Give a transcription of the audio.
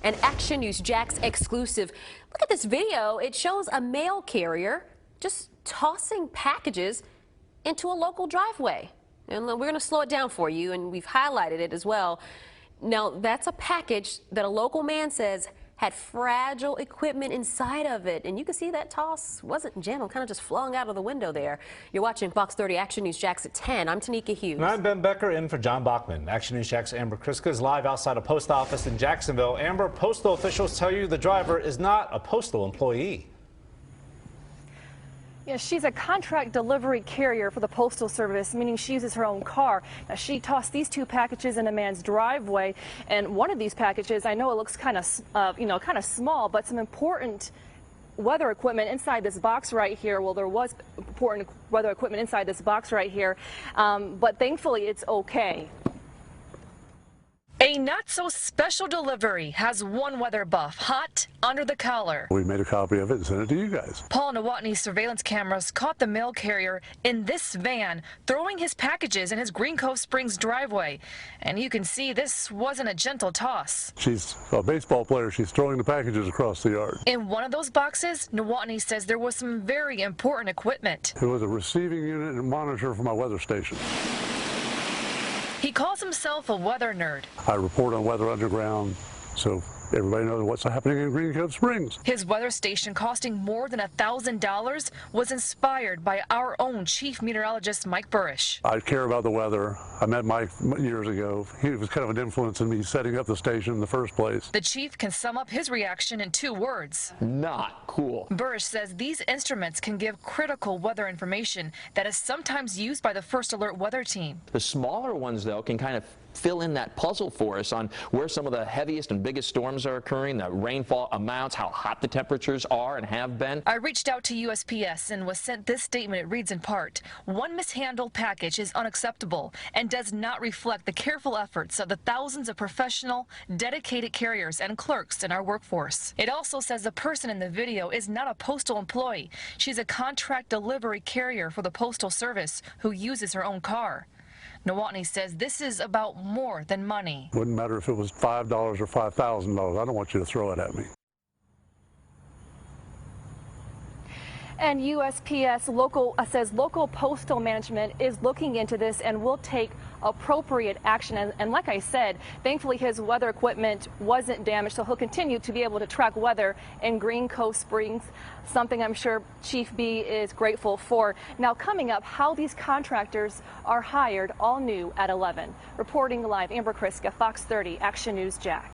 An Action News Jax exclusive. Look at this video. It shows a mail carrier just tossing packages into a local driveway. And we're going to slow it down for you, and we've highlighted it as well. Now, that's a package that a local man says had fragile equipment inside of it. And you can see that toss wasn't gentle, kind of just flung out of the window there. You're watching Fox 30 Action News Jax at 10. I'm Tanika Hughes. And I'm Ben Becker in for John Bachman. Action News Jax Amber Kriska is live outside a post office in Jacksonville. Amber, postal officials tell you the driver is not a postal employee. Yeah, she's a contract delivery carrier for the Postal Service, meaning she uses her own car. Now, she tossed these two packages in a man's driveway, and one of these packages, I know it looks kind of small, but some important weather equipment inside this box right here. Well, there was important weather equipment inside this box right here, but thankfully it's okay. A not-so-special delivery has one weather buff hot under the collar. We made a copy of it and sent it to you guys. Paul Nowotny's surveillance cameras caught the mail carrier in this van throwing his packages in his Green Cove Springs driveway. And you can see this wasn't a gentle toss. She's a baseball player. She's throwing the packages across the yard. In one of those boxes, Nowotny says there was some very important equipment. It was a receiving unit and monitor for my weather station. He calls himself a weather nerd. I report on Weather Underground, so everybody knows what's happening in Green Cove Springs. His weather station, costing more than $1,000, was inspired by our own chief meteorologist, Mike Burrish. I care about the weather. I met Mike years ago. He was kind of an influence in me setting up the station in the first place. The chief can sum up his reaction in 2 words. Not cool. Burrish says these instruments can give critical weather information that is sometimes used by the First Alert weather team. The smaller ones, though, can kind of fill in that puzzle for us on where some of the heaviest and biggest storms are occurring, the rainfall amounts, how hot the temperatures are and have been. I reached out to USPS and was sent this statement. It reads in part, one mishandled package is unacceptable and does not reflect the careful efforts of the thousands of professional, dedicated carriers and clerks in our workforce. It also says the person in the video is not a postal employee. She's a contract delivery carrier for the Postal Service who uses her own car. Nowotny says this is about more than money. Wouldn't matter if it was $5 or $5,000. I don't want you to throw it at me. And USPS says local postal management is looking into this and will take appropriate action. And like I said, thankfully his weather equipment wasn't damaged, so he'll continue to be able to track weather in Green Cove Springs, something I'm sure Chief B is grateful for. Now, coming up, how these contractors are hired, all new at 11. Reporting live, Amber Kriska, Fox 30 Action News Jax.